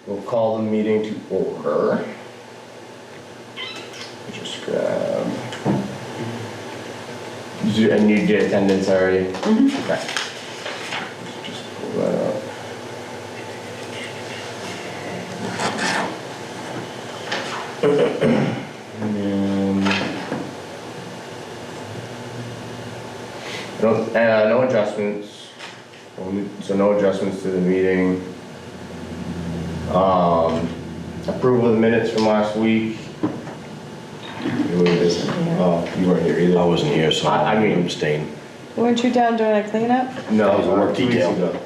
We'll call the meeting to order. Just grab. And you did attendance already? Mm-hmm. Okay. Just pull that up. And no adjustments. So no adjustments to the meeting. Approval of the minutes from last week. You weren't here either. I wasn't here, so I mean, abstain. Weren't you down doing a cleanup? No, That was a work 2 weeks detail. ago.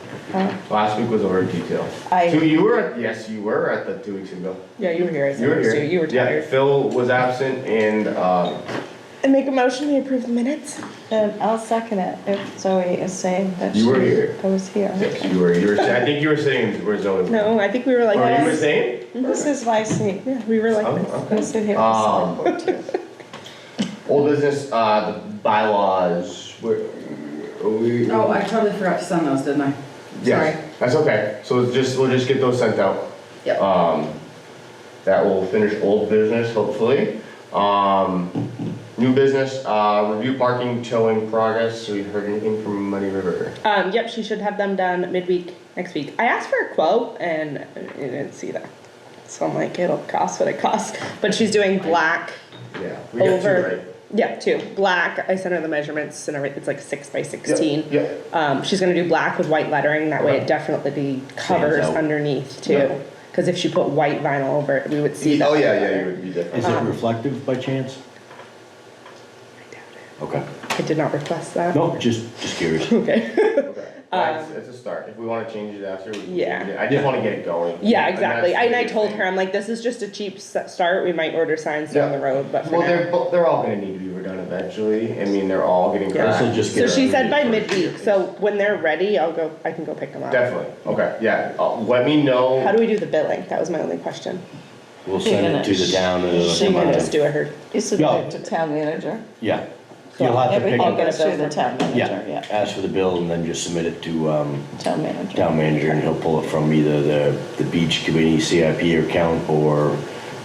Last week was a work detail. You were yes, you were at the 2 weeks ago. Yeah, you were here. You were here. You were tired. Yeah, Phil was absent and And make a motion to approve the minutes. And I'll second it if Zoe is saying that you were here. I was here. Yes, you were. I think you were sitting where Zoe was. No, I think we were like Oh, this. you were saying? This is my seat. Yeah, we were like this. Okay. I sit here. Old business, the bylaws. Where are we? Oh, I totally forgot to send those, didn't I? Yes, Sorry. that's okay. So we'll just get those sent out. Yep. That will finish old business, hopefully. New business, review parking, towing progress. So you heard anything from Muddy River? Yep, she should have them done midweek next week. I asked for a quote and I didn't see that. So I'm like, it'll cost what it costs. But she's doing black. Yeah, we got two, right? Yeah, 2. Black, I sent her the measurements and everything, it's like 6 by 16. Yeah. She's gonna do black with white lettering, that way it definitely covers out. underneath too. Yeah. Cause if she put white vinyl over it, we would see that. Oh yeah, you would be different. Is it reflective by chance? Okay. I did not request that. No, just curious. Okay. Okay. It's a start. If we want to change it after, we can Yeah. change it. I just want to get it going. Yeah, exactly. And And I that's the told big her, I'm like, this is just a cheap start, we might order signs down the road, but for Well, now. they're all going to need to be redone eventually. I mean, they're all getting Yeah. cracked. This'll just So get she said by everything first. midweek, so when they're ready, I can go pick them up. Definitely. Okay. Yeah. Let me know. How do we do the billing? That was my only question. We'll send it to the town and it'll She come can out just of, do it her. You submit it to town manager. yeah. You'll have to pick Everything up, goes through the town manager, yeah, yeah, ask for the bill and then just submit it to, town manager. town manager and he'll pull it from either the beach committee CIP account or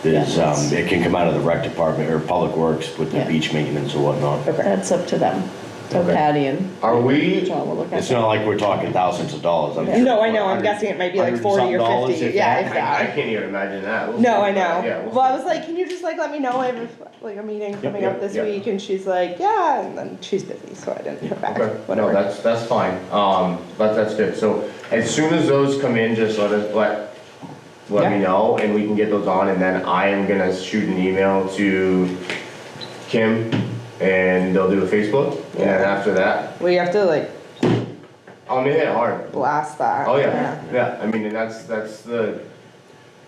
there's, Yeah, that's- it can come out of the rec department or public works with the Yeah. beach maintenance or whatnot. That's up to them. So Okay. Patty and Are we? John will look at It's it. not like we're talking thousands of dollars. I'm sure No, I know, I'm 100 guessing it might be like 40 or $100 50, if yeah, that. if I that. can't even imagine that. We'll No, see. I know. Yeah. We'll Well, I see. was like, can you just like let me know I have like a meeting coming yeah, up this yeah. week? And she's like, yeah, and then she's busy, so I didn't hear back. Okay. Whatever. No, that's fine. But that's good. So as soon as those come in, just let Yeah. me know and we can get those on. And then I am gonna shoot an email to Kim and they'll do a Facebook. And then after that, Well, you have to like I'll make it hard. blast that. Oh yeah, yeah. I mean, and that's the.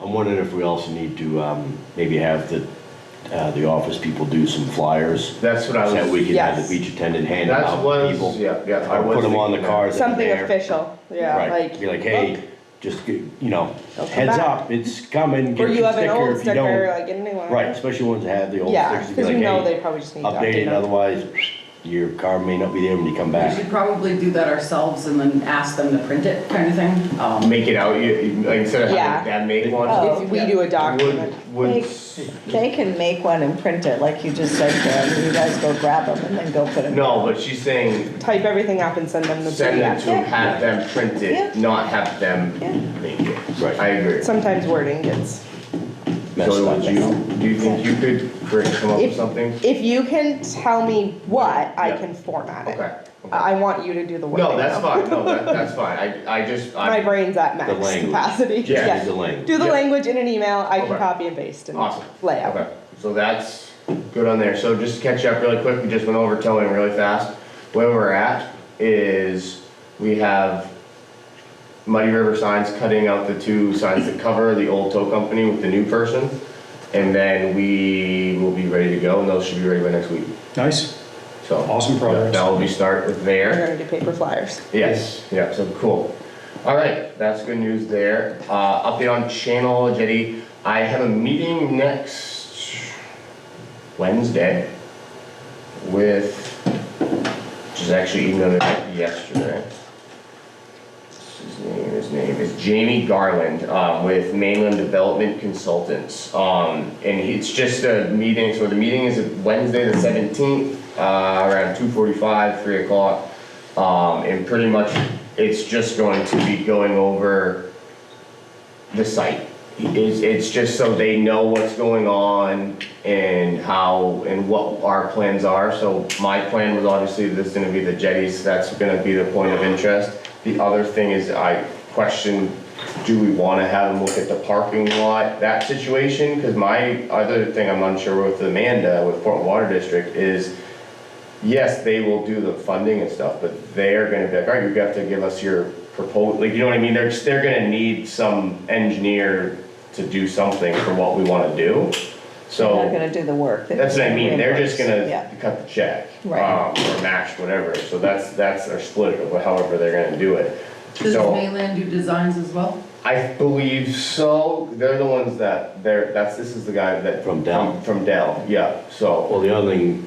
I'm wondering if we also need to, maybe have the office people do some flyers. That's what I So that we was. can have Yes. the beach attendant hand them That's out what. to people. Yeah, yeah. I Or was put them on the thinking that. cars that are Something there. official, yeah, Right, like. be like, hey, look, just, you know, They'll come heads back. up, it's coming, Or get you your have an sticker old if you sticker, don't. like get a new one. Right, especially ones that have the old Yeah, stickers, to be cause you like, know hey, they probably just need to update update it, them. otherwise your car may not be there when you come We back. should probably do that ourselves and then ask them to print it, kind of thing. Make it out. Like instead of Yeah. having them make one. Oh. If we do a document, Would. They can make one and print it, like you just said, Karen, you guys go grab them and then go put them. No, but she's saying type everything up and send them the send them PDF. to have them print it, Yeah. not have them Yeah. make it. Right. I agree. Sometimes wording gets, Messed So up. do you think you could come up with something? if you can tell me what, I Yeah. can format it. Okay. okay. I want you to do the work. No, that's fine. No, that's fine. I just, My brain's at max language. capacity. Yeah. Use the language. Do the Yeah. language in an email, I can Okay. copy and paste and Awesome. lay out. Okay, so that's good on there. So just to catch you up really quick, we just went over towing really fast. Where we're at is we have Muddy River Signs cutting out the 2 signs that cover the old tow company with the new person. And then we will be ready to go and those should be ready by next week. Nice, So awesome progress. that will be start We're there. gonna do paper flyers. Yes, yeah, so cool. All right, that's good news there. Update on Channel Jetty. I have a meeting next Wednesday with, which is actually emailed me yesterday. His name is his name is Jamie Garland, with Mainland Development Consultants. And it's just a meeting, so the meeting is Wednesday the 17th, around 2:45, 3 o'clock. And pretty much it's just going to be going over the site. It's just so they know what's going on and how and what our plans are. So my plan was obviously this is gonna be the jetties, that's gonna be the point of interest. The other thing is I question, do we wanna have them look at the parking lot, that situation? Cause my other thing I'm unsure with Amanda, with Portland Water District is, yes, they will do the funding and stuff, but they're gonna be like, all right, you have to give us your proposal, like, you know what I mean? They're gonna need some engineer to do something for what we wanna do. They're not So, gonna do the work. that's what I mean, they're just Yeah. gonna cut the check. Right. Or match, whatever, so that's our split, or however they're gonna do it. Does So, Mainland do designs as well? I believe so, they're the ones this is the guy that. From Dell? From Dell, yeah, so. Well, the other thing,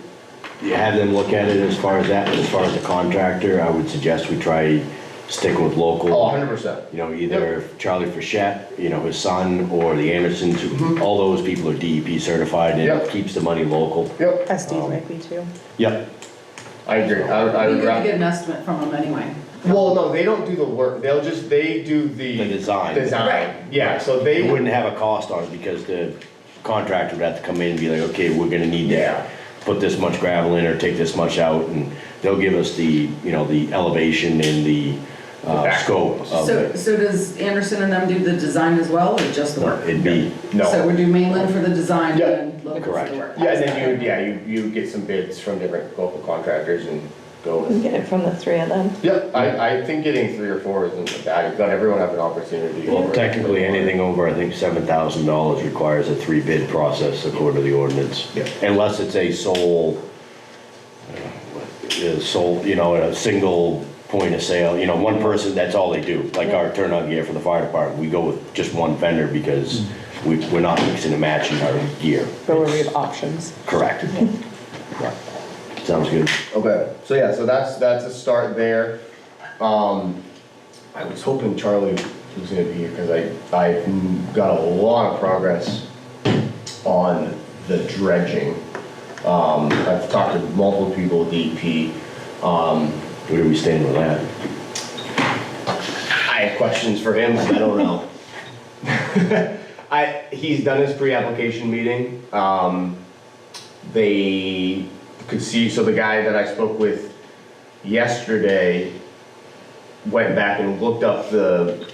you have them look at it as far as that, but as far as the contractor, I would suggest we try sticking with local. Oh, 100%. You know, either Charlie Frechette, you know, his son, or the Andersons, all those people are DEP certified and Yep. it keeps the money local. Yep, SDs might be too. Yep. I agree, I We would could rather. get an estimate from them anyway. Well, no, they don't do the work, they do the. The design. Design, yeah, so they They would, wouldn't have a cost on it because the contractor would have to come in and be like, okay, we're gonna need Yeah. to put this much gravel in or take this much out, and they'll give us the, you know, the elevation and the scope of So, it. so does Anderson and them do the design as well, or just the work? It'd be, So no. we do Mainland for the design Yeah. and then local for Correct. the work? Yeah, and then you get some bids from different local contractors and go You can with. get it from the three of them. Yep, I think getting 3 or 4 isn't bad, you've got everyone have an opportunity. well, technically, anything over, I think, $7,000 requires a 3-bid process according to the ordinance. Yeah. Unless it's a sole, you know, a single point of sale, you know, one person, that's all they do. Like our turnout gear for the fire department, we go with just one vendor because we're not mixing and matching our gear. But where we have options. Correct. Sounds good. Okay, so yeah, so that's a start there. I was hoping Charlie was gonna be here, cause I've got a lot of progress on the dredging. I've talked to multiple people with DEP. Where do we stand with that? I have questions for him, I don't know. He's done his pre-application meeting. They could see, so the guy that I spoke with yesterday went back and looked up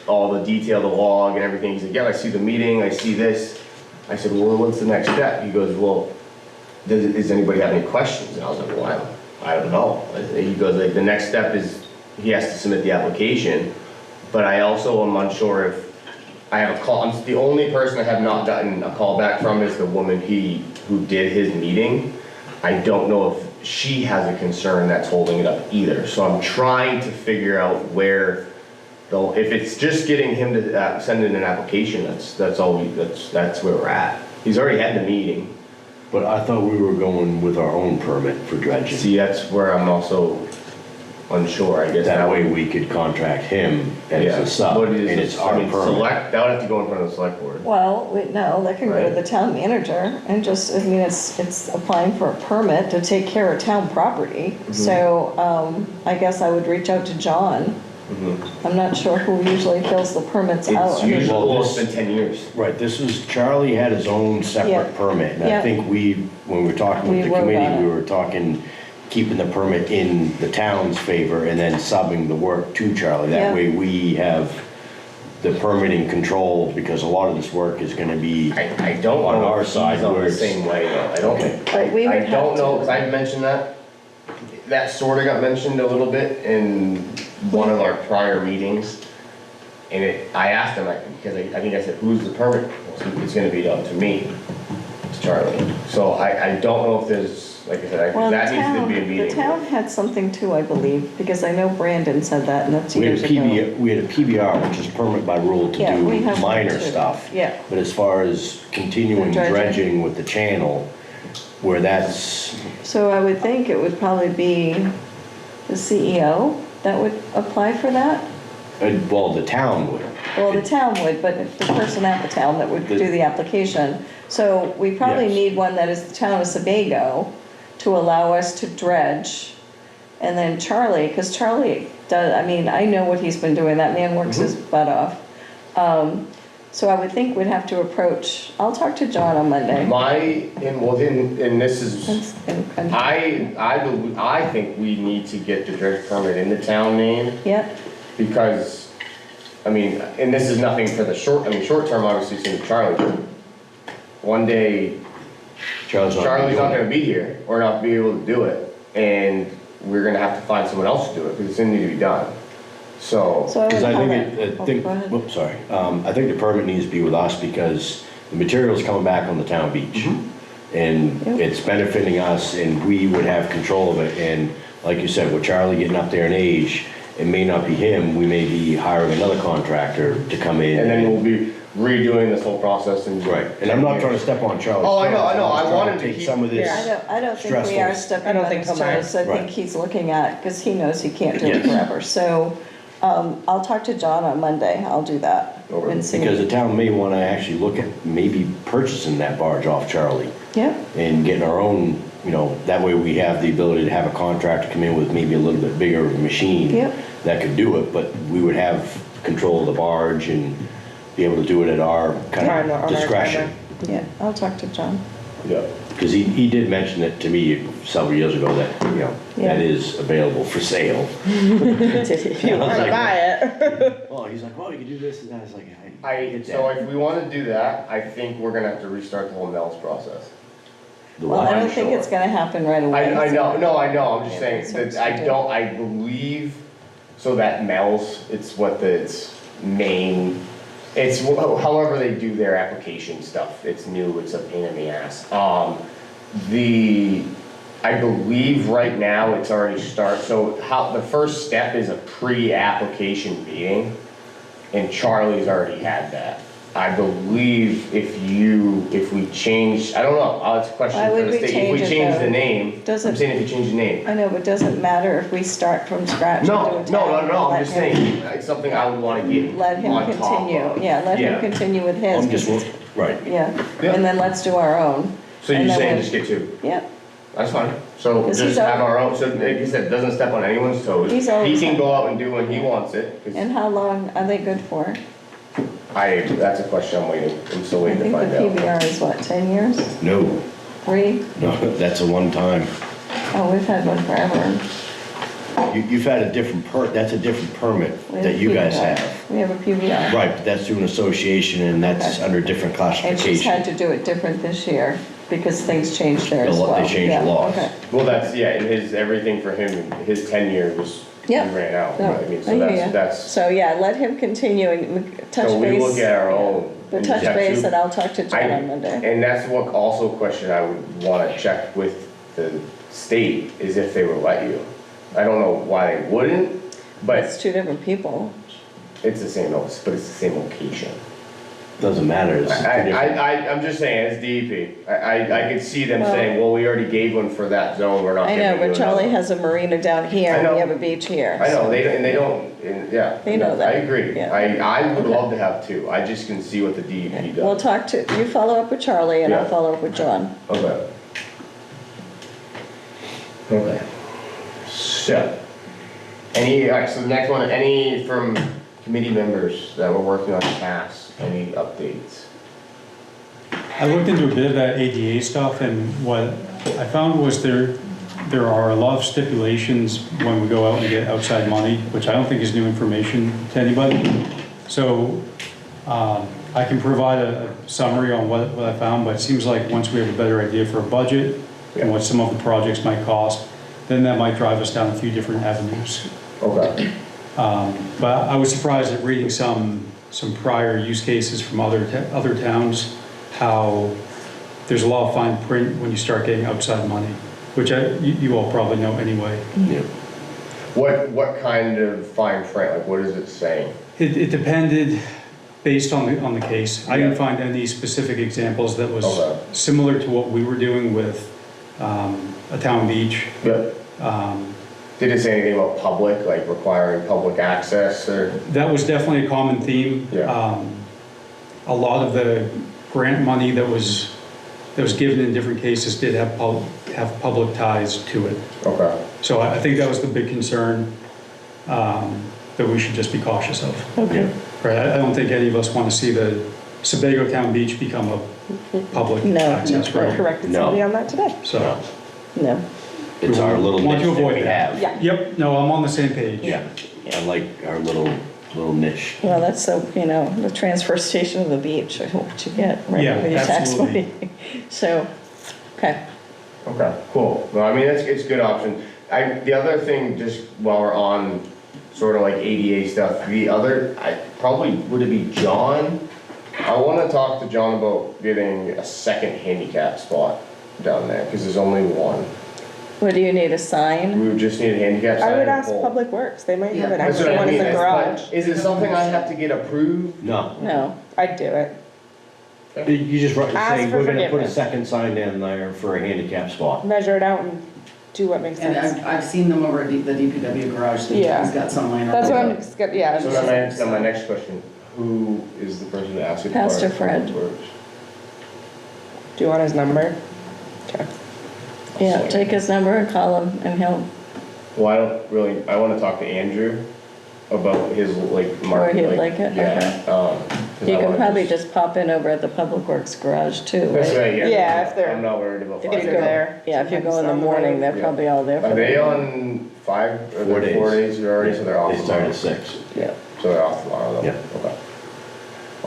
all the detail, the log and everything. He said, yeah, I see the meeting, I see this. I said, well, what's the next step? He goes, well, does anybody have any questions? And I was like, well, I don't know. He goes, like, the next step is he has to submit the application, but I also am unsure if I have a call. The only person I have not gotten a call back from is the woman who did his meeting. I don't know if she has a concern that's holding it up either. So I'm trying to figure out where, if it's just getting him to send in an application, that's where we're at. He's already had the meeting. But I thought we were going with our own permit for dredging. See, that's where I'm also unsure, I guess. That way we could contract him as Yeah. a sub, What and is it's this? our I mean, permit. that would have to go in front of the select board. Well, no, they can go to Right. the town manager and just, I mean, it's applying for a permit to take care of town property. So, I guess I would reach out to John. I'm not sure who usually fills the permits out. It's I mean, usually, Well, well, it's this- been 10 years. Right, this was, Charlie had his own Yeah. separate permit, and I Yeah. think when we were talking with We the wrote on committee, it. we were talking, keeping the permit in the town's favor and then subbing the work to Charlie. Yeah. That way we have the permitting control, because a lot of this work is gonna be, I don't On know our if he's side, on where the it's- same way though. I don't, Okay. But we would I have don't know, to- because I mentioned that. That sort of got mentioned a little bit in one of our prior meetings. And I asked him, because I think I said, who's the permit? It's gonna be up to me, to Charlie. So I don't know if there's, like I said, Well, that needs to be a the meeting. town had something too, I believe, because I know Brandon said that, and that's we had years a ago. we had a PBR, which is permit by rule to Yeah, do we have one minor too. stuff. Yeah. But as far as continuing The dredging. dredging with the channel, where that's, So I would think it would probably be the CEO that would apply for that? Well, the town would. Well, the town would, but if the person at the town that would do the application. So we probably Yes. need one that is the town of Sebago to allow us to dredge. And then Charlie, because Charlie does, I mean, I know what he's been doing, that man works his butt off. So I would think we'd have to approach, I'll talk to John on Monday. And this is, And- I think we need to get the dredge permit in the town name, Yeah, because, I mean, and this is nothing for the short term, obviously, it's in Charlie. One day, Charlie's not Charlie's not doing gonna be here, or not be able to do it, and we're gonna have to find someone else to do it, because it's gonna need to be done. So, so I would Because I call think, that. Oh, think, go ahead. whoops, sorry. I think the permit needs to be with us because the material's coming back on the town beach. And Yep. it's benefiting us and we would have control of it. And like you said, with Charlie getting up there in age, it may not be him, we may be hiring another contractor to come in. and then we'll be redoing this whole process and. Right, and I'm not trying to step on Charlie's. Oh, I know, toes. I know. I'm I just trying wanted to take keep- some of this. Yeah. I don't think we are stressful. stepping I don't on think his so, Mike. toes. I think Right. he's looking at, because he knows he can't do it Yes. forever. So I'll talk to John on Monday, I'll do that. Okay. And see. Because the town may want to actually look at maybe purchasing that barge off Charlie Yep, and getting our own, that way we have the ability to have a contractor come in with maybe a little bit bigger machine Yep. that could do it, but we would have control of the barge and be able to do it at our kind On our of discretion. timeline. yeah, I'll talk to John. Yeah. Because he did mention it to me several years ago that, Yeah. that is available for sale. If you wanna buy it. Oh, he's like, well, you can do this and that. I was like, get So that. if we wanna do that, I think we're gonna have to restart the whole Mel's process. The Well, I what? don't think it's gonna happen right away. I know, no, I know, I'm just Yeah, saying, that's that what I believe, so that Mel's, it's Maine, it's however they do their application stuff, it's new, it's a pain in the ass. I believe right now it's already so the first step is a pre-application meeting, and Charlie's already had that. I believe if we change, I don't know, it's a question Why for would the we state, if change we it, change though? the name, Doesn't- I'm saying if you change the name. I know, but doesn't matter if we start from scratch and do a No, town. I'm let just him- saying, it's something I would wanna get Let him on top continue, of. yeah, let him Yeah. continue with his. I'm just, 'cause right. Yeah, Yeah. and then let's do our own. So And you're then saying we'll- just get two? Yeah, That's fine, so 'Cause just he's have al- our own, so like you said, it doesn't step on anyone's toes. He's He always can had- go out and do when he wants it, 'cause and how long are they good for? that's a question I'm still I waiting to think the find out. PBR is what, 10 years? No, 3? no, that's a one time. Oh, we've had one forever. You've had a different that's a different permit We have that a you guys PBR. have. We have a PBR. Right, but that's through an association and that's Okay. under different And she's had classification. to do it different this year because things changed there The as law- well. they changed the Yeah, laws. okay. Well, and everything for him, his tenure was, he Yeah. ran out, No, I mean, I so hear ya. that's, So, yeah, let him continue and touch base. so we look at our yeah. own. But and touch just have base two. and I'll talk to John I- on Monday. And that's what also a question I would wanna check with the state, is if they would let you. I don't know why they wouldn't, but It's 2 different people. it's the same, but it's the same location. Doesn't matter. It's different. I'm just saying, it's DEP. I could see them Well- saying, well, we already gave one for that zone, we're not I giving know, you but another Charlie one. has a marina down here I and know. we have a beach here. I know, so- yeah. They know that. I agree. Yeah. I would Okay. love to have two, I just can see what the DEP We'll does. talk to, you follow up with Charlie and I'll Yeah. follow up with John. Okay. Okay. So, alright, so the next one, any from committee members that were working on tasks, any updates? I looked into a bit of that ADA stuff, and what I found was there are a lot of stipulations when we go out and get outside money, which I don't think is new information to anybody. So I can provide a summary on what I found, but it seems like once we have a better idea for a budget and what some of the projects might cost, then that might drive us down a few different avenues. Okay. But I was surprised at reading some prior use cases from other towns, how there's a lot of fine print when you start getting outside money, which you all probably know anyway. Yeah. What kind of fine print, like what is it saying? It depended based on the case. I Yeah. didn't find any specific examples that was Okay. similar to what we were doing with a town beach. Yep. Did it say anything about public, like requiring public access or? That was definitely a common theme. Yeah. A lot of the grant money that was given in different cases did have public ties to it. Okay. So I think that was the big concern, that we should just be cautious of. Okay. Right, I don't think any of us want to see the Sebago Town Beach become a public No, access I road. corrected No. somebody on that today. So, No. It's our little Want niche to that avoid we that. have. Yeah. yep, no, I'm on the same page. Yeah, I like our little niche. Well, that's so, the transfer station of the beach, what you get, right, Yeah, with your tax absolutely. money. So, okay. Okay, cool. Well, I mean, it's a good option. The other thing, just while we're on sort of like ADA stuff, would it be John? I wanna talk to John about getting a second handicap spot down there, cause there's only one. What do you need, a sign? We would just need a handicap sign. I would and a ask pole. Public Works, they might have an That's what extra I one in mean, the but garage. Is it something I have to get approved? No, No. I'd do it. you just write, Ask saying, for we're gonna put a forgiveness. second sign in there for a handicap spot. Measure it out and do what makes And sense. I've seen them over at the DPW garage, he's Yeah. got some laying around. That's what I'm, yeah. So then my next question, who is the person to ask? Pastor Fred. Do you want his number? Okay. Yeah, take his number and call him, and he'll, Well, I wanna talk to Andrew about his like market. he'd like it, Yeah. 'Cause you I can wanna probably just- just pop in over at the Public Works garage too, That's right? right, yeah. Yeah, if they're- I'm not worried about if fire. you're there. Yeah, if you go in the Sometimes morning, they're Yeah. probably all there. Are for they the- on 5 or 4 days. 4 days already, so they're off They start tomorrow? at 6. Yeah. So they're off tomorrow though? Yeah. Okay.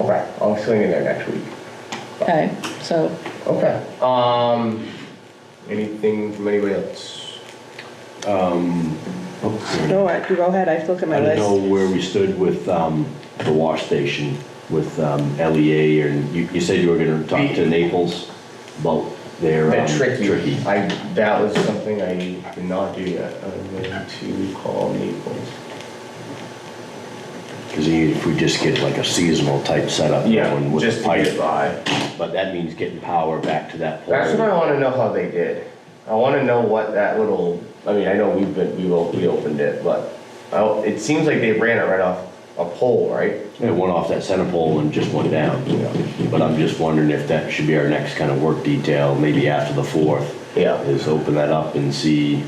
Okay, I'll swing in there next week. Okay, so, Okay, anything from anybody else? No, you go ahead, I have to look at my I don't know list. where we stood with the wash station with LEA, and you said you were gonna talk to Naples about their The tricky, tricky. that was something I did not do yet. I'm going to call Naples. Because if we just get like a seasonal type setup going with Just the to pipe, get by. but that means getting power back to that pole. That's what I wanna know how they did. I wanna know what that little, I mean, I know we opened it, but it seems like they ran it right off a pole, right? It went off that center pole and just went down. But I'm just wondering if that should be our next kind of work detail, maybe after the 4th. Yeah. Is open that up and see,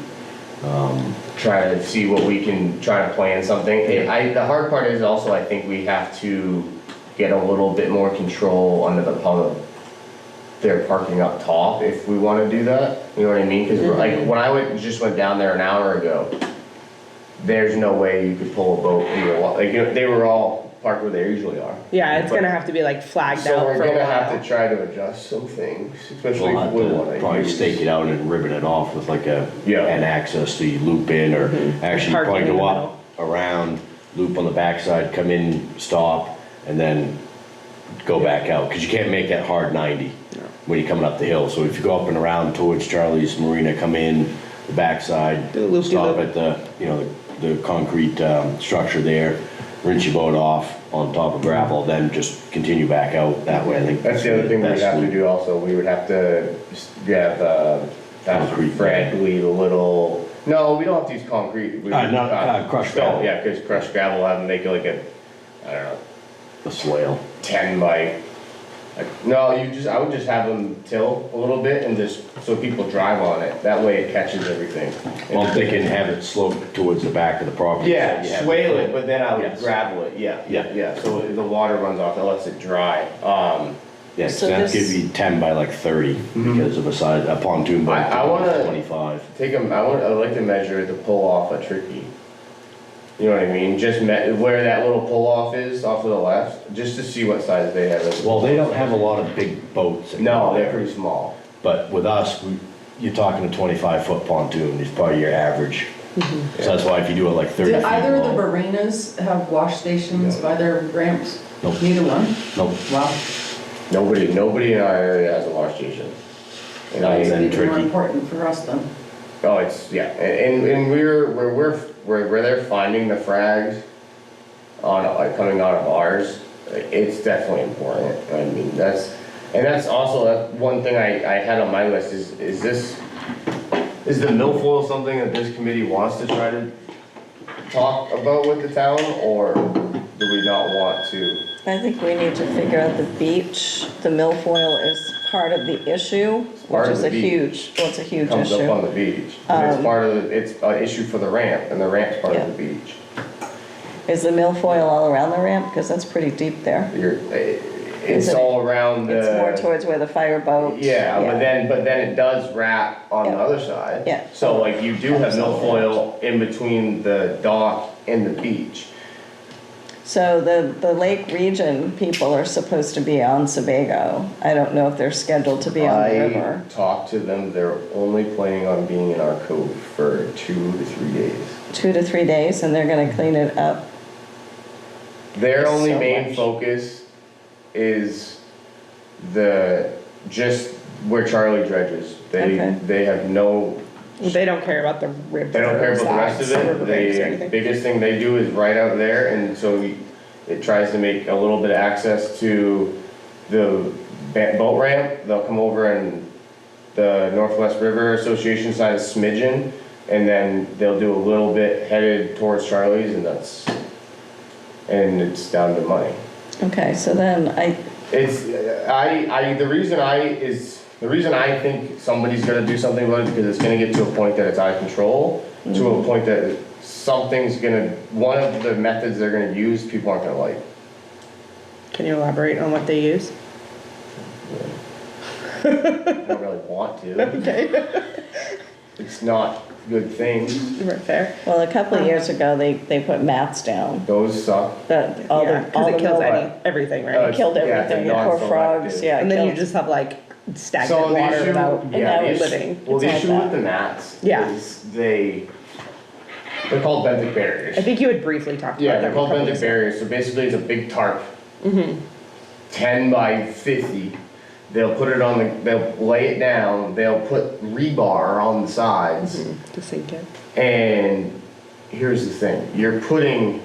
Try to see what we can, try to plan something. The hard part is also, I think we have to get a little bit more control under the pump. They're parking up top if we wanna do that, you know what I mean? Cause like, when I just went down there an hour ago, there's no way you could pull a boat, they were all parked where they usually are. Yeah, it's gonna have to be like flagged So out we're for a gonna have while. to try to adjust some things, especially we'll if have we to wanna probably use. stake it out and ribbon it off with like Yeah. an access so you loop in, or actually Parking probably in go the up, around, loop on the backside, come in, stop, and then go back out, because you can't make that hard 90 when you're coming up the hill. So if you go up and around towards Charlie's Marina, come in the backside, Do a loop-de-loop. stop at the concrete structure there, rinse your boat off on top of gravel, then just continue back out that way. I think That's the other thing we'd best have to loop. do also, we would have to have, Concrete Fred leave a little, no, we don't have to use concrete. We would, crushed stone, gravel. Yeah, cause crushed gravel, have them make it like a, I don't know, The swale. 10 by, no, I would just have them tilt a little bit and just, so people drive on it, that way it catches everything. Well, I'm thinking have it slope towards the back of the property. so Yeah, you have swale the- it, but then I would Yes. gravel it, yeah, Yeah. so the water runs off, it lets it dry. Yeah, So so that's this- gonna be 10 by like 30 because of a pontoon boat. I wanna- 25. I'd like to measure the pull off a tricky. You know what I mean? Just where that little pull off is off to the left, just to see what size they have. Well, they don't have a lot of big boats. that No, go they're there. pretty small. But with us, you're talking a 25-foot pontoon is probably your average. So that's why if you do it like 30 Do feet either of the long. marinas have wash stations No. by their ramps? Nope. Neither one? Nope. Wow. Nobody in our area has a wash station. And Nice. I, And It's more tricky. important for us then. oh, it's, yeah, and where they're finding the frags on, like, coming out of ours, it's definitely important. I mean, that's also, one thing I had on my list is this, Is the milfoil something that this committee wants to try to talk about with the town, or do we not want to? I think we need to figure out the beach. The milfoil is part of the issue, part which of is the a beach. huge, well, it's a huge Comes up on issue. the beach. And it's part of, it's an issue for the ramp, and the ramp's part Yeah. of the beach. Is the milfoil all around the ramp? Because that's pretty deep there. It's it? all around the. It's more towards where the fireboat. Yeah, but then it does wrap on the Yeah. other side. Yeah. So like you do have Absolutely. milfoil in between the dock and the beach. So the Lake Region people are supposed to be on Sebago. I don't know if they're scheduled to be on the river. I talked to them, they're only planning on being in our cove for 2 to 3 days. 2 to 3 days, and they're gonna clean it up. Their only So main much. focus is just where Charlie dredges. Okay. They have no, They don't care about the river. they don't care about the rest of sides, it. riverbanks or The anything. biggest thing they do is right out there, and so it tries to make a little bit of access to the boat ramp. They'll come over and the Northwest River Association side is smidgen, and then they'll do a little bit headed towards Charlie's, and it's down to money. Okay, so then The reason I think somebody's gonna do something about it, because it's gonna get to a point that it's out of control, to a point that one of the methods they're gonna use, people aren't gonna like. Can you elaborate on what they use? I don't really want to. Okay. It's not good things. Right there. well, a couple of years ago, they put mats down. Those suck. That all Yeah, the, because all it the kills mill- everything, Oh, right? it's- killed yeah, it's a everything, the poor frogs, non-selective. yeah. And then you killed- just have like So stagnant the water issue, without and yeah, now the it's- issue, living. well, the it's issue like with that. the mats Yeah. is they're called benthic barriers. I think you had briefly talked Yeah, about they're that. called a couple benthic weeks ago. barriers, so basically it's a big tarp. 10 by 50. They'll put it they'll lay it down, they'll put rebar on the sides. To sink it. And here's the thing, you're putting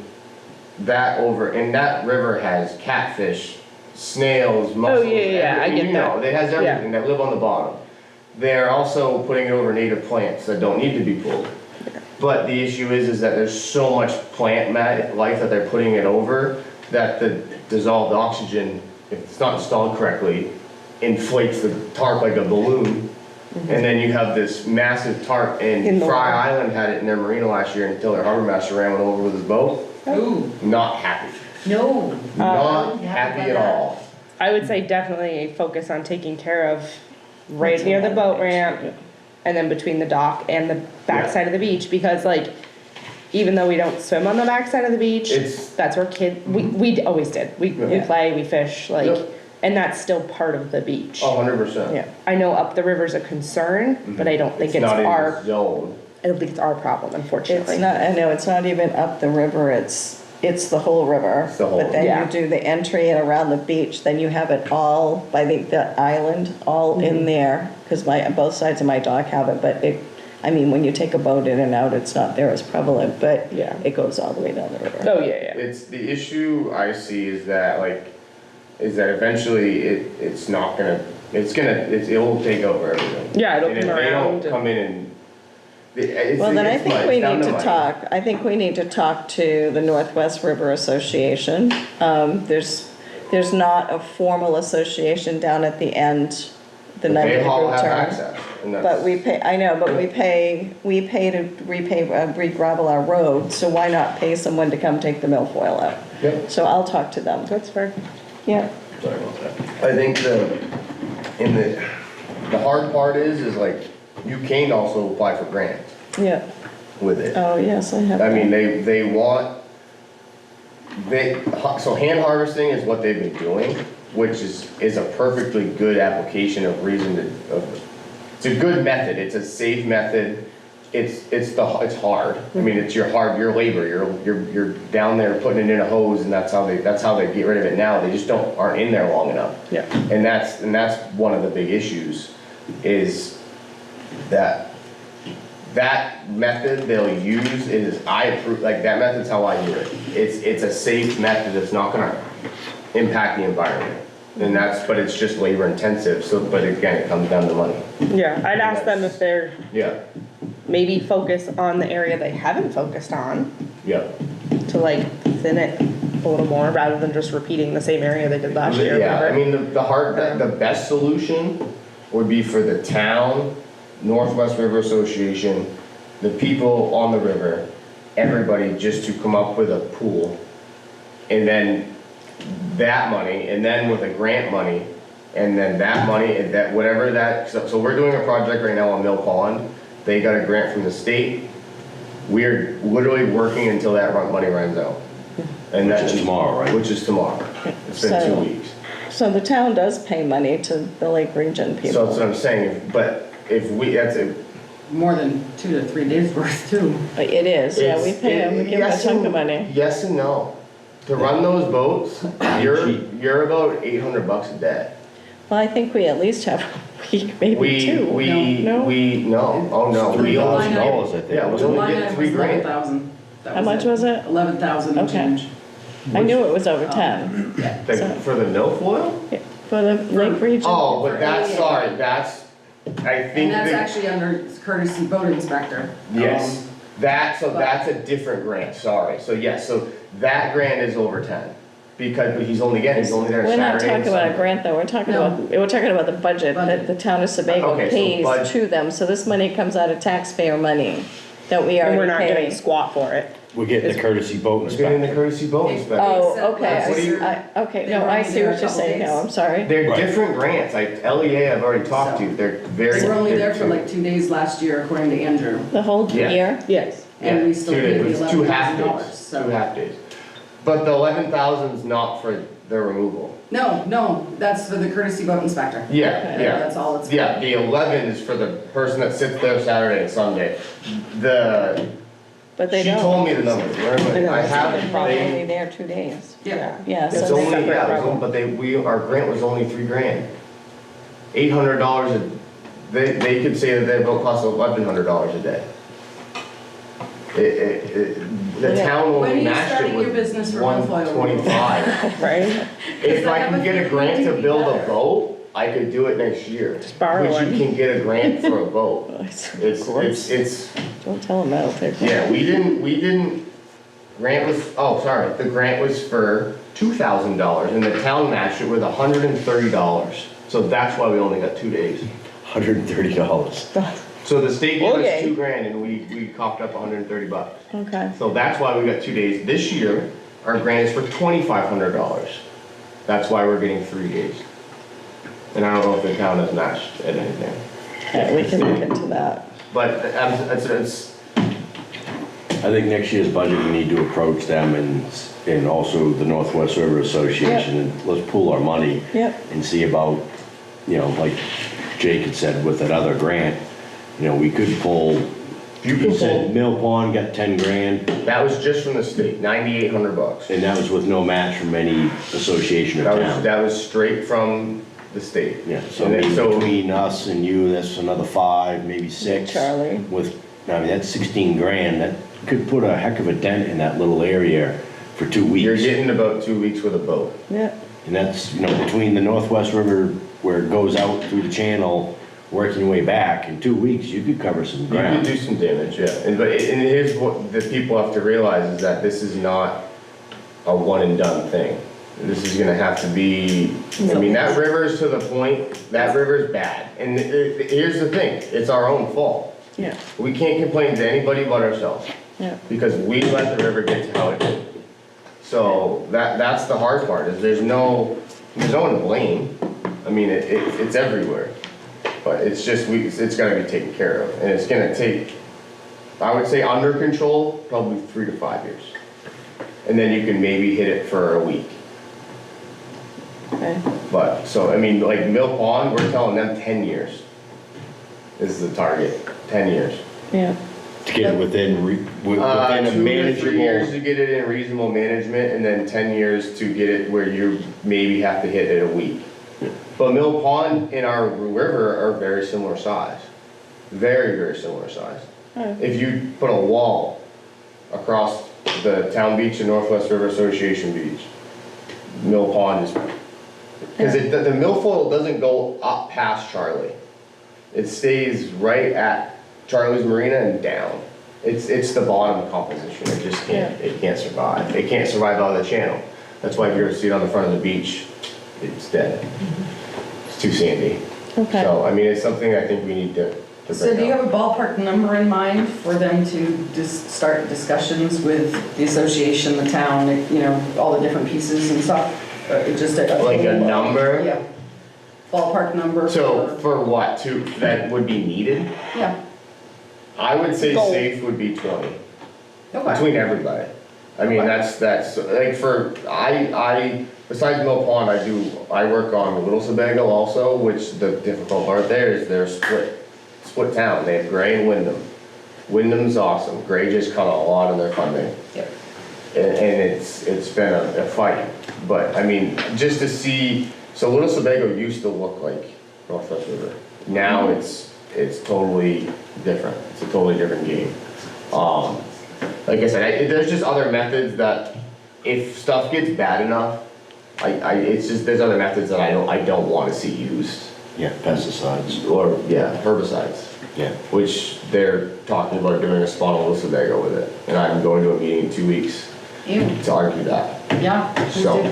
that over, and that river has catfish, snails, mussels. yeah, I get you know, that. it has everything that live on the bottom. They're also putting it over native plants that don't need to be pulled. But the issue is that there's so much plant life that they're putting it over, that the dissolved oxygen, if it's not installed correctly, inflates the tarp like a balloon. And then you have this massive tarp, In and the Fry water. Island had it in their marina last year until their harbor master ran one over with his boat. Ooh, Not happy. no. Not Yeah, happy about at that. all. I would say definitely focus on taking care of right near the boat ramp and then between the dock and the backside of the beach, because like, even though we don't swim on the backside of the beach, It's- that's where we always did. We Yeah. play, we fish, like, Yep. and that's still part of the beach. 100%. Yeah, I know up the river's a concern, but I don't think it's not in our, the zone. I don't think it's our problem, unfortunately. It's not, I know, it's not even up the river, it's the whole river. It's the whole- But then Yeah. you do the entry and around the beach, then you have it all by the island, all in there. Because both sides of my dock have it, but when you take a boat in and out, it's not there as prevalent, but Yeah. it goes all the way down the river. Oh, yeah. It's, the issue I see is that eventually it will take over everything. Yeah, it'll And if come they around don't and- come in and. Well, then I it's think money, we it's down need to to money. talk, I think we need to talk to the Northwest River Association. There's not a formal association down at the end, the night of They the all group have term. access, and that's. But we pay, I know, but we pay to re-gravel our road, so why not pay someone to come take the milfoil out? Yep. So I'll talk to them. That's fair. Yeah, Sorry about that. I think the hard part is like, you can also apply for grants yeah. with it. Oh, yes, I have. I mean, that. so hand harvesting is what they've been doing, which is a perfectly good application of it's a good method, it's a safe method. It's hard. I mean, it's your labor, you're down there putting it in a hose, and that's how they get rid of it now. They just aren't in there long enough. Yeah. And that's one of the big issues, is that method they'll use is, I approve, like, that method's how I do it. It's a safe method that's not gonna impact the environment. But it's just labor intensive, but again, it comes down to money. Yeah, I'd ask them if they're Yeah. maybe focus on the area they haven't focused on Yep. to like thin it a little more rather than just repeating the same area they did last year. Yeah, I remember? mean, the best solution would be for the town, Northwest River Association, the people on the river, everybody just to come up with a pool. And then that money, and then with the grant money, and then that money, and that, whatever that, so we're doing a project right now on Mill Pond. They got a grant from the state. We're literally working until that money runs out. And Which that's is tomorrow, right? Which is tomorrow. It's been So- 2 weeks. So the town does pay money to the Lake Region So people. that's what I'm saying, but if we, that's a. More than 2 to 3 days worth too. It is, yeah, we it's- pay them, we give them a yes chunk and- of money. Yes and no. To run those boats, you're about $800 a day. Well, I think we at least have a week, maybe two. No? No, oh no, we The only, line item- $3,000, I think. yeah, we The only line get item 3 was grand. 11,000. How much was it? 11,000 and Okay. change. I knew it was over 10, Yeah. Like, for the milfoil? for the Lake Region. Oh, but For that's, AA. sorry, that's, I think And that's that, actually under courtesy boat inspector. yes. That's a different grant, sorry. So yes, so that grant is over 10. Because, but he's only there We're Saturday not and talking about a Sunday. grant though, we're talking No. about the budget that Budget. the town of Sebago Okay, so pays bud- to them. So this money comes out of taxpayer money that we And we're already not getting pay. squat for it. We're getting the courtesy boat We're getting the inspector. courtesy boat inspector. Oh, Except okay, last What do you- okay, they no, were I only see there what a you're couple saying days. now, I'm sorry. They're Right. different grants, like LEA, I've already talked to, they're very. They were only there they're for two- like 2 days last year, according to Andrew. The whole Yeah. year? Yes. And Yeah, we still 2 paid days, the it's 2 half $11,000, days, so. 2 half days. But the 11,000's not for the removal. No, that's for the courtesy boat inspector. Yeah, yeah. That's all it's. Yeah, the 11 is for the person that sits there Saturday and Sunday. The, But they she don't. told me the numbers, where am I know, I it's have, They're probably they, only there 2 days. Yeah. Yeah, it's so only, they, yeah, it was only- but our grant was only 3 grand. $800, they could say that their boat costs $1,100 a day. The Yeah. town When are only you matched it starting your with business for Milfoil? 125. Right? If I I have can a get a feeling grant you to do build a better. boat, I could do it next year. Just borrow But one. you can get a grant for a boat. It's, don't tell them that'll take. yeah, we didn't, grant was, oh, sorry, the grant was for $2,000 and the town matched it with $130. So that's why we only got 2 days. $130. So the state gave us Okay. 2 grand and we coughed up $130. Okay, So that's why we got 2 days. This year, our grant is for $2,500. That's why we're getting 3 days. And I don't know if the town has matched at anything. yeah, we can look into that. But it's, I think next year's budget, we need to approach them and also the Northwest River Association, and let's pool our money. Yep. And see about, like Jake had said with that other grant, we could pull, you he can said pull, Mill Pond got 10 grand, that was just from the state, $9,800. and that was with no match from any association or town. That was straight from the state. Yeah, so And then- maybe so- between us and you, that's another 5, maybe 6. Charlie. With, that's 16 grand, that could put a heck of a dent in that little area for 2 weeks. You're getting about 2 weeks with a boat. Yeah, And that's, between the Northwest River where it goes out through the channel, working your way back, in 2 weeks, you could cover some You could ground. do some damage, yeah. And here's what the people have to realize is that this is not a one and done thing. This is gonna have to be, I mean, that river's to the point, that river's bad. And here's the thing, it's our own fault. yeah, We can't complain to anybody but ourselves. yeah. Because we let the river get to how it did. So that's the hard part, is there's no one to blame. I mean, it's everywhere. But it's just, it's gotta be taken care of. And it's gonna take, I would say under control, probably 3 to 5 years. And then you can maybe hit it for a week. Okay, But, so, I mean, like Mill Pond, we're telling them 10 years is the target, 10 years. yeah, To get it within a 2 to 3 years manageable. to get it in reasonable management, and then 10 years to get it where you maybe have to hit it a week. But Mill Pond and our river are very similar size. Very, very similar size. Alright. If you put a wall across the town beach and Northwest River Association beach, Mill Pond is, because the milfoil doesn't go up past Charlie. It stays right at Charlie's Marina and down. It's the bottom composition, it just can't survive. It can't survive out of the channel. That's why if you ever see it on the front of the beach, it's dead. It's too sandy. Okay. So, I mean, it's something I think we need to So bring do you up. have a ballpark number in mind for them to just start discussions with the association, the town, you know, all the different pieces and stuff? Just Like a number? Yeah. Ballpark number. So, for what, that would be needed? Yeah. I would say Goal. safe would be 20, Okay. between everybody. I mean, Okay. that's, like besides Mill Pond, I work on Little Sebago also, which the difficult part there is they're split town. They have Gray and Wyndham. Wyndham's awesome. Gray just cut a lot of their funding. Yep. And it's been a fight. But, I mean, just to see, so Little Sebago used to look like Northwest River. Now it's totally different. It's a totally different game. Like I said, there's just other methods that if stuff gets bad enough, it's just, there's other methods that I don't want to see used. Yeah, pesticides. Or, yeah, herbicides, Yeah. which they're talking about doing a spot on Little Sebago with it. And I'm going to a meeting in 2 weeks Ew. to argue that. Yeah, please So, do.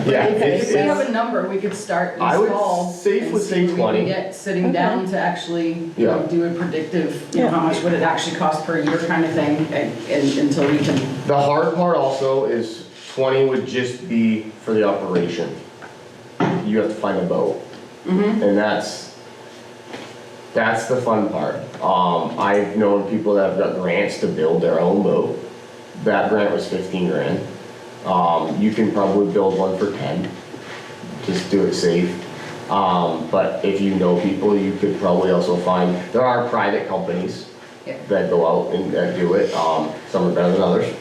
yeah. If we have it's- a number, we could start I this would call. safe and would see say if we 20. can get sitting down to actually, you know, Yeah. do a predictive, you know, how much would it actually cost per year kind of thing, and until we can, The hard part also is 20 would just be for the operation. You have to find a boat. And that's the fun part. I've known people that have got grants to build their own boat. That grant was 15 grand. You can probably build one for 10. Just do it safe. But if you know people, you could probably also find, there are private companies Yeah. that go out and do it. Some are better than others.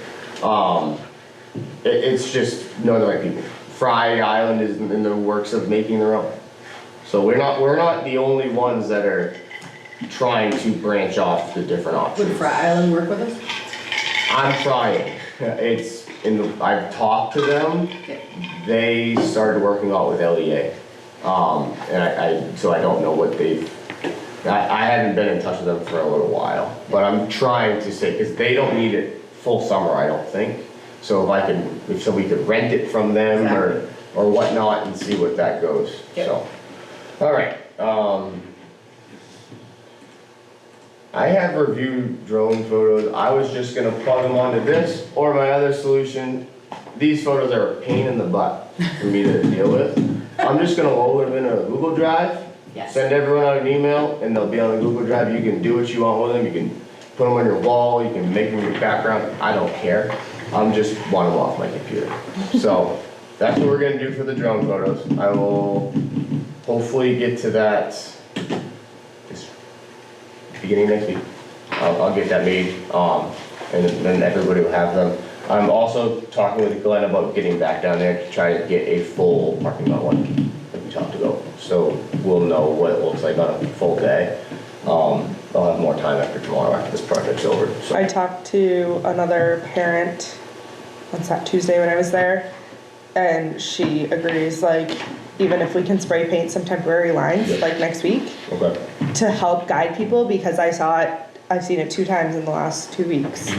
It's just knowing the right people. Fry Island is in the works of making their own. So we're not the only ones that are trying to branch off to different would options. Fry Island work with us? I'm trying. I've talked to them. Yeah. They started working out with LEA. So I don't know what I haven't been in touch with them for a little while, but I'm trying to say, because they don't need it full summer, I don't think. So if we could rent it from them or whatnot and see what that goes, Yep. so. All right, I have reviewed drone photos. I was just gonna plug them onto this, or my other solution. These photos are a pain in the butt for me to deal with. I'm just gonna load them in a Google Drive, Yes. send everyone out an email, and they'll be on the Google Drive. You can do what you want with them. You can put them on your wall, you can make them your background. I don't care. I'm just want them off my computer. So that's what we're gonna do for the drone photos. I will hopefully get to that this beginning next week. I'll get that made, and then everybody will have them. I'm also talking with Glenn about getting back down there to try to get a full parking lot one, like we talked about. So we'll know what it looks like on a full day. I'll have more time after tomorrow, after this project's over, so. I talked to another parent, what's that, Tuesday when I was there, and she agrees, like, even if we can spray paint some temporary lines, Yeah. like next week, Okay. to help guide people, because I've seen it 2 times in the last 2 weeks.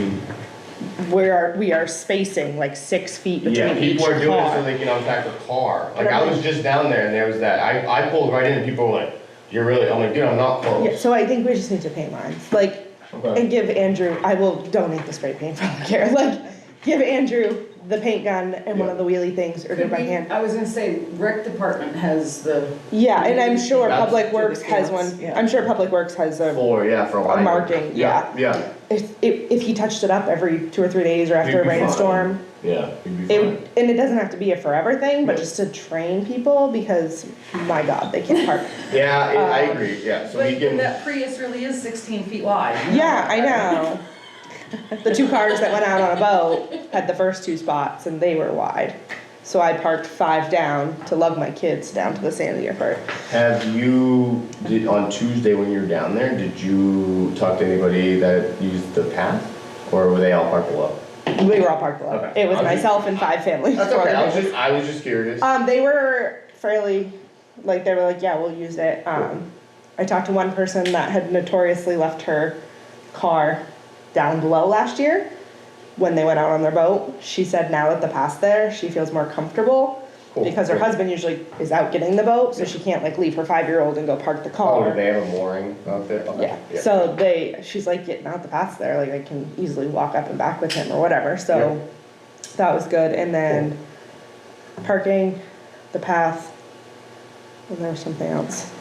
We are spacing like 6 feet Yeah, between each people are doing it so car. they can unpack the car. Like, I was just down there and there was that, I pulled right in and people were like, you're really, I'm like, dude, I'm not Yeah, close. so I think we just need to paint lines, like, Okay. and give Andrew, I will donate the spray paint for all I care, like, give Andrew the paint gun and one of the wheelie things, or do it by hand. I was gonna say, rec department has the, Yeah, and I'm sure That's- Public Works has one, Yeah. I'm sure Public Works has a For a line. marking, yeah. Yeah, If he touched it up every 2 or 3 days or after a You'd be fine. rainstorm, yeah, you'd be it fine. would, and it doesn't have to be a forever thing, but just to train people, because, my God, they can't park. Yeah, I agree, yeah, so we but can, that Prius really is 16 feet wide. you know? Yeah, I know. The 2 cars that went out on a boat had the first 2 spots and they were wide. So I parked 5 down to lug my kids down to the sandier part. have you, on Tuesday when you were down there, did you talk to anybody that used the path? Or were they all parked below? We were all parked below. Okay. It was I was myself and 5 families. That's okay, I was just curious. They were fairly, like, they were like, yeah, we'll use it. I talked to one person that had notoriously left her car down below last year when they went out on their boat. She said now that the path's there, she feels more comfortable Cool. because her husband usually is out getting the boat, so she can't like leave her 5-year-old and go park the car. Oh, do they have a mooring out there? Okay. Yeah, so she's like, getting out the path's there, like I can easily walk up and back with him or whatever, so that was good. And then parking, the path, and there was something else.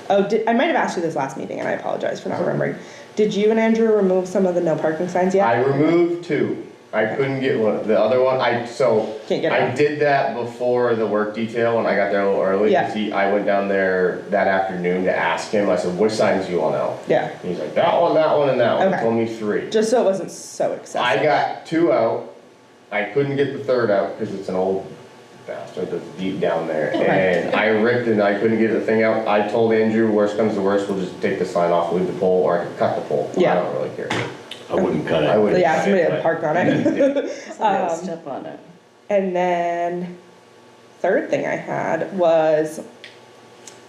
Oh, I might have asked you this last meeting and I apologize for not remembering. Did you and Andrew remove some of the no parking signs yet? I removed 2. I couldn't get one, the other one, Can't get I it. did that before the work detail when I got there a little early. Yeah. 'Cause I went down there that afternoon to ask him, I said, which signs do you want out? Yeah, And he's like, that one, and that one. He Okay. told me 3. just so it wasn't so excessive. I got 2 out. I couldn't get the 3rd out because it's an old bastard that's deep down there. Okay. And I ripped it and I couldn't get the thing out. I told Andrew, worst comes to worst, we'll just take the sign off, leave the pole, or I could cut the pole. Yeah. I don't really care. I wouldn't cut I it. wouldn't Yeah, cut somebody it, had but- parked on it. Somebody will step on it. And then, third thing I had was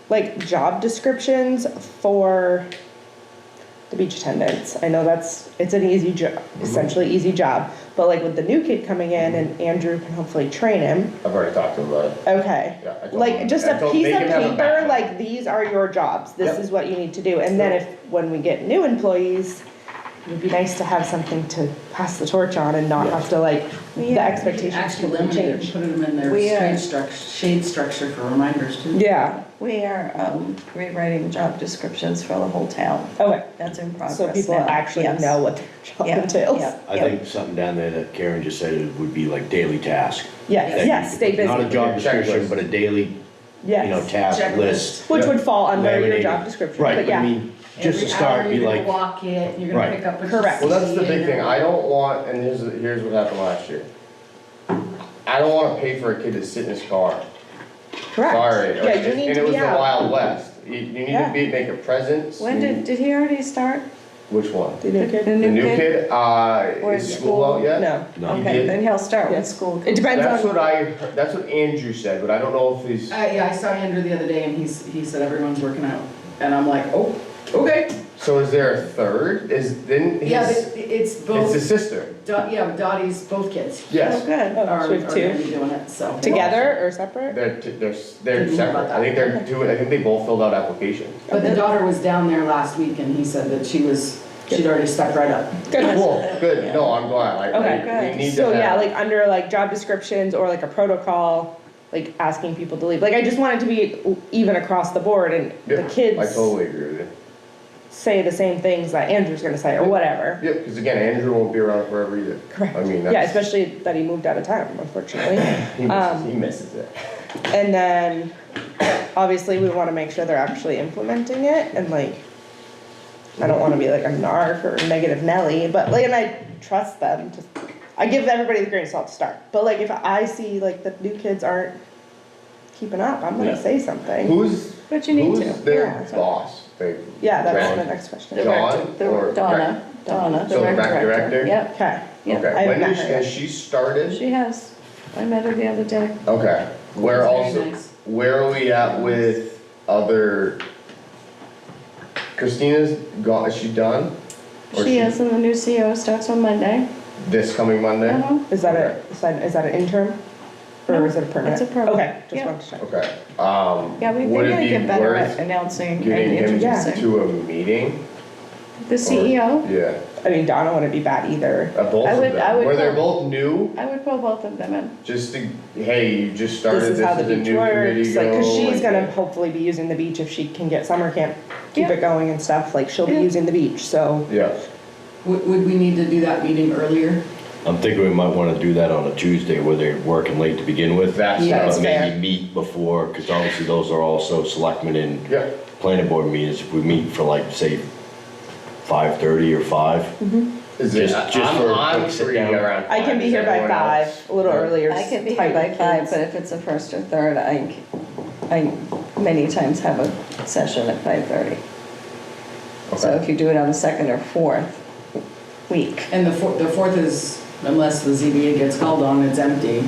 like job descriptions for the beach attendants. I know it's an easy job, essentially easy job, but like with the new kid coming in and Andrew can hopefully train him. I've already talked to him about it. Okay. Yeah, I told Like him. just I a told- piece they of can have a paper, background. like these are your jobs, this Yep. is what you need to do. And then when we get new employees, it would be nice to have something to pass the torch on and not have to like, the Yeah. expectations Actually can laminate it, change. put them in their We, shade structure for reminders too. Yeah, We are rewriting job descriptions for the whole town. okay, That's in progress so people now. actually Yes. know what their job Yeah, entails. yeah, I yeah. think something down there that Karen just said it would be like daily task. Yes, That yes, you- stay busy. Not a job description, Checklist. but a daily, Yes, task Checklist. list. which would fall under your Laminated. job description, Right, but but I yeah. mean, just to start, be Every hour like, you're gonna walk it, you're gonna Right. pick up what you Correct. Well, that's the see, big and thing, then- I don't want, and here's what happened last year. I don't wanna pay for a kid to sit in his car. Correct. Sorry. Yeah, you need And to it was be the out. Wild West. You need Yeah. to make a presence. When did he already start? Which one? The new kid? The new kid, Or is is school out yet? No, no. He Okay, did? then he'll start Yeah. when school it comes. depends That's on, what that's what Andrew said, but I don't know if he's, Yeah, I saw Andrew the other day and he said everyone's working out. And I'm like, oh, okay. so is there a third? Yeah, It's it's his both, sister. yeah, Dottie's, both kids Oh, Yes. good. oh, are so we have gonna two, be doing it, so. together or separate? They're Didn't know separate. about I think that. I think they both filled out applications. But the daughter was down there last week and he said that she'd already stepped right up. Good. Cool, good, no, I'm glad, Okay. we need to So yeah, have, like under like job descriptions or like a protocol, like asking people to leave. Like I just want it to be even across the board and the yeah, kids I totally agree with you. say the same things that Andrew's gonna say or whatever. Yep, because again, Andrew won't be around forever either. Correct. I mean, Yeah, that's, especially that he moved out of town, unfortunately. he misses it. And then, obviously, we wanna make sure they're actually implementing it, and like, I don't wanna be like a narc or a negative Nelly, but like, and I trust them to, I give everybody the grain of salt to start, but like, if I see like the new kids aren't keeping up, I'm gonna Yeah. say something. Who's But you need to. their Yeah, so- boss? Yeah, that's John? my next question. John or Donna, the So the rec rec director? Yep, Okay, yeah. Okay, I when haven't met her has yet. she started? She has. I met her the other day. Okay, where Very also, nice. where are we at with other, Christina's gone, is she done? Or She is, and the new CEO starts on Monday. This coming Monday? Uh-huh. is that is that an interim? No, Or is it a permanent? it's a permanent, Okay, just yeah. wanted to check. Okay, Yeah, we would it gotta be get better at worth announcing and getting him introducing. to a meeting? The CEO, Yeah, I mean, Donna wouldn't be bad either. both I of would- I them, would where they're call- both new, I would pull both of them in. just to, hey, you just started, This this is how the is a beach new committee works, like, cause she's like- gonna hopefully be using the beach if she can get summer camp, keep Yeah. it going and stuff, like, she'll be Yeah. using the beach, so. Yeah, Would we need to do that meeting earlier? I'm thinking we might wanna do that on a Tuesday where they're working late to begin with. that's, Yeah, But that's fair. maybe meet before, cause obviously those are also selectmen and yeah, planning board meetings. If we meet for like, say, 5:30 or 5. is it, Just for a I'm quick sit free down. around I can five. be Is here by everyone 5, else? a little Or- earlier. I can be tight here by with 5, kids. but if it's a first or third, I many times have a session at 5:30. So Okay. if you do it on the second or fourth week, And the fourth is unless the ZBA gets called on, it's empty.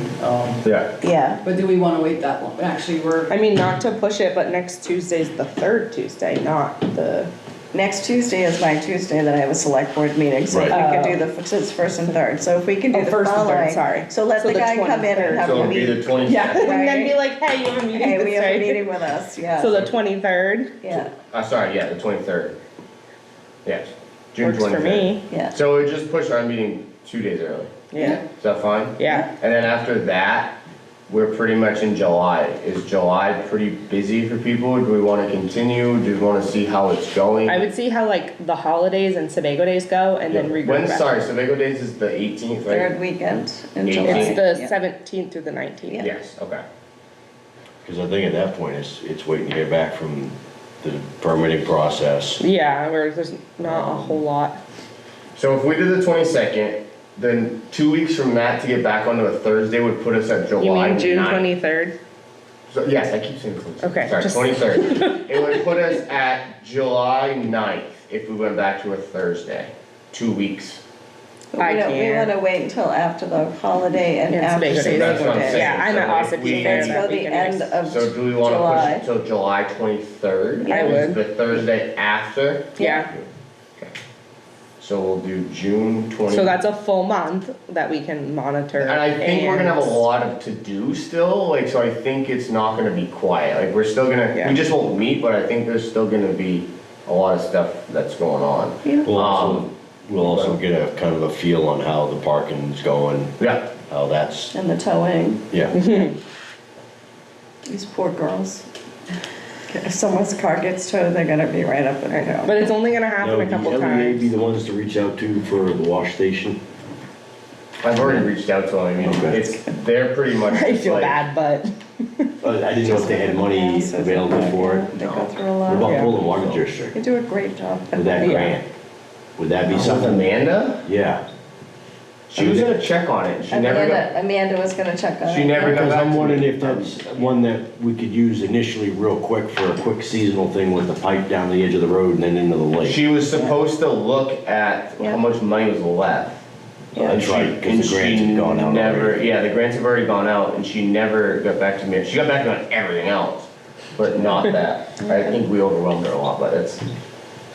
Yeah. Yeah, But do we wanna wait that long? Actually, I mean, not to push it, but next Tuesday's the third Tuesday, not the, next Tuesday is my Tuesday that I have a select board meeting, so if we Right. could do the, it's first and third, so if we can do Oh, the first and third, following. sorry. So let So the the guy come in 23rd. and have So a it'll be the meeting. 22nd. yeah, and then be Right. like, hey, you have a meeting Hey, we this have a day. meeting with us, yeah. So the 23rd Yeah, Sorry, yeah, the 23rd. Yes, June works 23rd. for me, yeah. So we just push our meeting 2 days early. yeah, Is that fine? yeah. And then after that, we're pretty much in July. Is July pretty busy for people? Do we want to continue? Do we want to see how it's going? I would see how like the holidays and Sebago days go and then regroup. When's, after. sorry, Sebago Days is the 18th, right? Third weekend in 18th. July. It's the Yeah. 17th through the 19th. Yeah. Yes, okay. Cause I think at that point, it's waiting to hear back from the permitting process. Yeah, where there's not a whole lot. So if we did the 22nd, then 2 weeks from that to get back onto a Thursday would put us at July 9th. You mean June 23rd? So, yes, I keep saying 23rd. Okay, Sorry, just- 23rd. It would put us at July 9th if we went back to a Thursday. 2 weeks. But I we don't, we can't. wanna wait until after the holiday and Yeah, after Sebago Days. Sebago That's what I'm Day. saying. Yeah, I'm at So if we- Ossipee Fair Let's go that the weekend. end of So do we want to July. push it till July 23rd? I Is would. the Thursday after? Yeah, Okay. So we'll do June 20. so that's a full month that we can monitor. And I think we're gonna have a and- lot of to do still, like, so I think it's not gonna be quiet, like, we're still gonna, Yeah. we just won't meet, but I think there's still gonna be a lot of stuff that's going on. We'll also get a kind of a feel on how the parking's going, Yeah, how that's, And the towing, yeah. these poor girls. If someone's car gets towed, they're gonna be right up in the hill. But it's only gonna happen Now, a couple would the LEA be times. the ones to reach out to for the wash station? I've already reached out to them, I mean, Okay. it's, they're pretty much I just feel like. bad, but I didn't know if they had money available for it. They go through a What lot. about Yeah. Golden Water They District do a great job. with that Yeah. grant? Would that be With something? Amanda, Yeah. she was gonna check on it, she never got, Amanda was gonna check on it. she never got Because back I'm to wondering me. if that's one that we could use initially real quick for a quick seasonal thing with the pipe down the edge of the road and then into the lake. She was supposed to look at Yeah. how much money was left. Yeah. That's right, And because the grants she had gone out never, already. yeah, the grants have already gone out, and she never got back to me. She got back to me on everything else, but not that. I think we overwhelmed her a lot, but it's,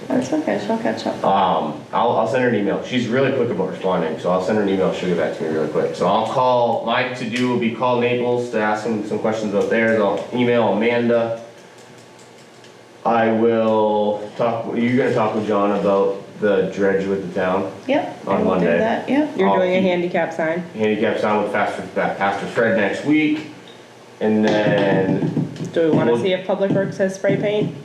That's okay, she'll catch up. I'll send her an email. She's really quick about responding, so I'll send her an email, she'll get back to me really quick. So I'll call, my to-do will be call Naples to ask them some questions about theirs. I'll email Amanda. I will talk, you're gonna talk with John about the dredge with the town, Yep, On I will do Monday. that, yep. you're I'll doing a keep- handicap sign. handicap sign with Pastor Fred next week. And then, Do we wanna Well- see if Public Works has spray paint?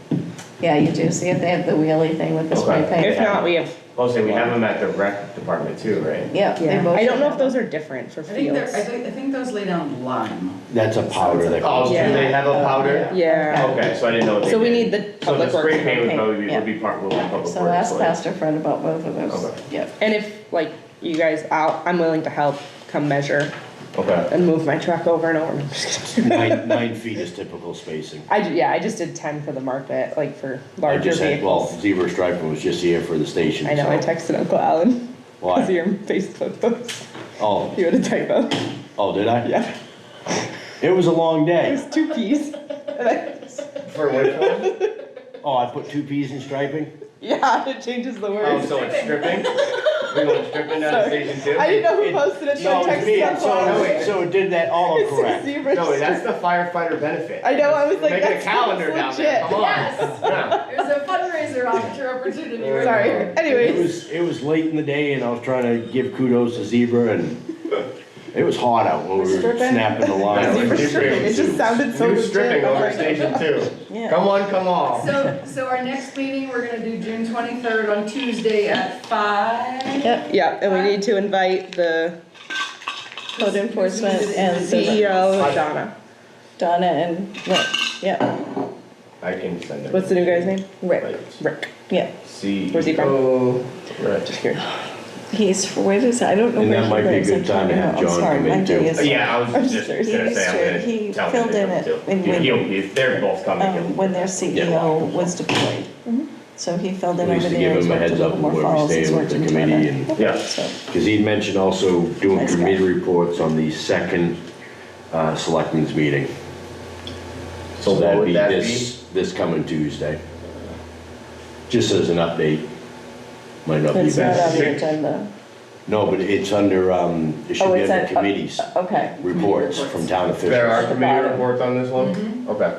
Yeah, you do, see if they have the wheelie thing with the spray Okay. paint. If not, we have, I'll say we have them at the rec department too, right? Yeah, they yeah, both. I don't should know have if those are different for I think they're, fields. I think those lay down lime. That's a powder that Oh, goes. do Yeah. they have a powder? Yeah, Okay, so I didn't know what they so we did. need the So the Public Works. spray paint would paint, probably be, yeah. would be part, will be public works. So ask like- Pastor Fred about both of those. Okay. Yep. And if, like, you guys, I'm willing to help come measure Okay, and move my truck over and over. I'm just kidding. 9 feet is typical spacing. I just did 10 for the market, like for I larger just had, well, vehicles. zebra striping was just here for the station. I know, so- I texted Uncle Alan. Why? See your Facebook post. Oh, You had a typo. oh, did I? Yeah, It was a long it day. was 2 Ps. And I, for which one? Oh, I put 2 Ps in striping? yeah, it changes the Oh, words. so it's stripping? We're going stripping down to Sorry. station two? I didn't know who It- posted it, so No, I it's me, texted Uncle Alan. so it did that all It's a correct. zebra No, that's strip. the firefighter benefit. I know, I was like, Making a that's calendar down there, legit. come on. Yes. Yeah. There's a fundraiser opportunity right Sorry, there. anyways. It was late in the day and I was trying to give kudos to zebra and it was hot out when we were Stripping? snapping the line. Yeah, Zebra Zebra stripping, it just sounded so New legit. stripping I'm over like, station two. Yeah. Come on, come on. So our next meeting, we're gonna do June 23rd on Tuesday at 5. Yep, Yeah, and we need to invite the code enforcement and CEO, Donna. Donna and Rick, yeah, I can send it. What's the new guy's name? Rick, Rick. yeah. See. Where's he from? Right. Just curious. He's, where is, I don't know And where that he might be a lives. good time to have I'm John sorry, come in, Monday too. is- Yeah, I was I'm just just gonna curious. say, I'm gonna He tell him filled to in come it too. when we- If they're both coming, he'll. When their CEO was deployed. So he filled in At least over to the give years, him a worked a heads little up more where we follows, he's stand with worked the in committee Canada. and- Yeah. So, Because he'd mentioned also doing Nice guy. committee reports on the second selectmen's meeting. So what that'd would that be? This coming Tuesday. Just as an update. Might not be it's not on bad. the agenda. No, but it's under, it should Oh, be it's under at, committees, okay, reports from town There are officials. committee bottom. reports on this one? Okay.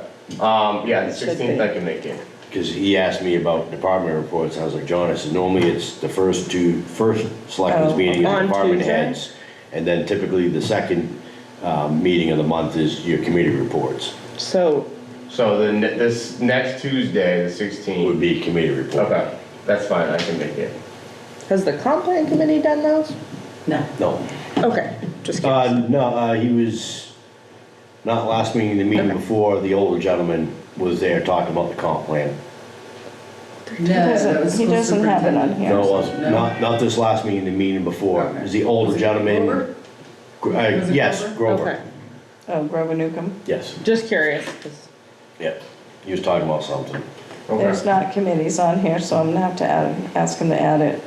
Yeah, the Should 16th be. I can make it. Because he asked me about department reports, and I was like, John, I said, normally it's the first selectmen's Oh, meeting of on department Tuesday? heads. And then typically the second meeting of the month is your committee reports, So, So then this next Tuesday, the 16th. would be committee report. Okay, that's fine, I can make it. has the comp plan committee done those? No. No, Okay, just kidding. no, he was, not last meeting, the meeting Okay. before, the older gentleman was there talking about the comp plan. he doesn't have it on here. No, it wasn't, No. not this last meeting, the meeting before, it was the older Was it gentleman. Grover? Was it Yes, Grover? Grover, Okay, Oh, Grover Newcomb. yes, just curious, 'cause yeah, he was talking about something. There's Okay, not committees on here, so I'm gonna have to ask him to add it.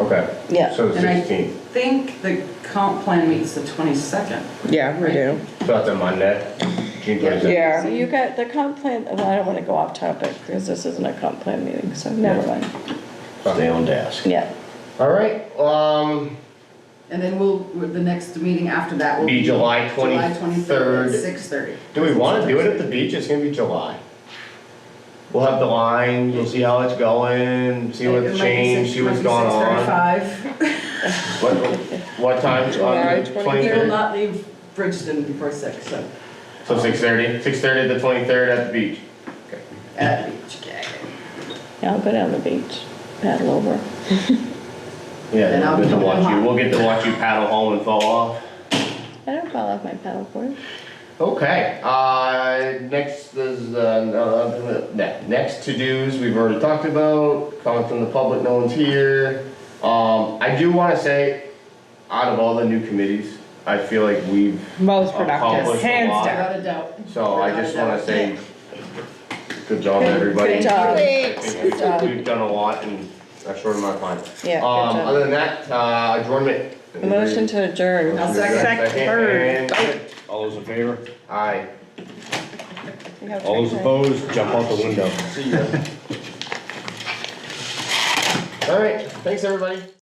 okay. Yeah. So the And I 16th, think the comp plan meets the 22nd. yeah, we do. so that's a Monday, June 22nd. Yeah. So you got the comp plan, well, I don't wanna go off topic, because this isn't a comp plan meeting, so never mind. Stay on task. Yeah, All right, And then the next meeting after that will be be. July July 23rd 23rd. at 6:30. Do we want to do it at the beach? It's gonna be July. We'll have the line, you'll see how it's going, see what's changed, see what's going on. 6:35. What time? July We will 23rd? not leave Bridgeton before 6, so. So 6:30? 6:30 at the 23rd at the beach. At the beach, okay. yeah, I'll go down the beach, paddle over. Yeah, And I'll we'll get to be watch you, home. we'll get to watch you paddle home and fall off. I don't fall off my paddleboard. Okay, next is, next to-dos, we've already talked about, comment from the public, no one's here. I do wanna say, out of all the new committees, I feel like we've Most productive, accomplished a hands lot. down. Without a doubt. So I Without a just wanna doubt. say, good job, everybody. Good job. I Thanks. think Good job. we've done a lot in a short amount of time. Yeah, good Other job. than that, adjournment. Motion to adjourn. I'll second. And- All those in favor? Aye. You have All those to- opposed, jump out the window. All right, thanks, everybody.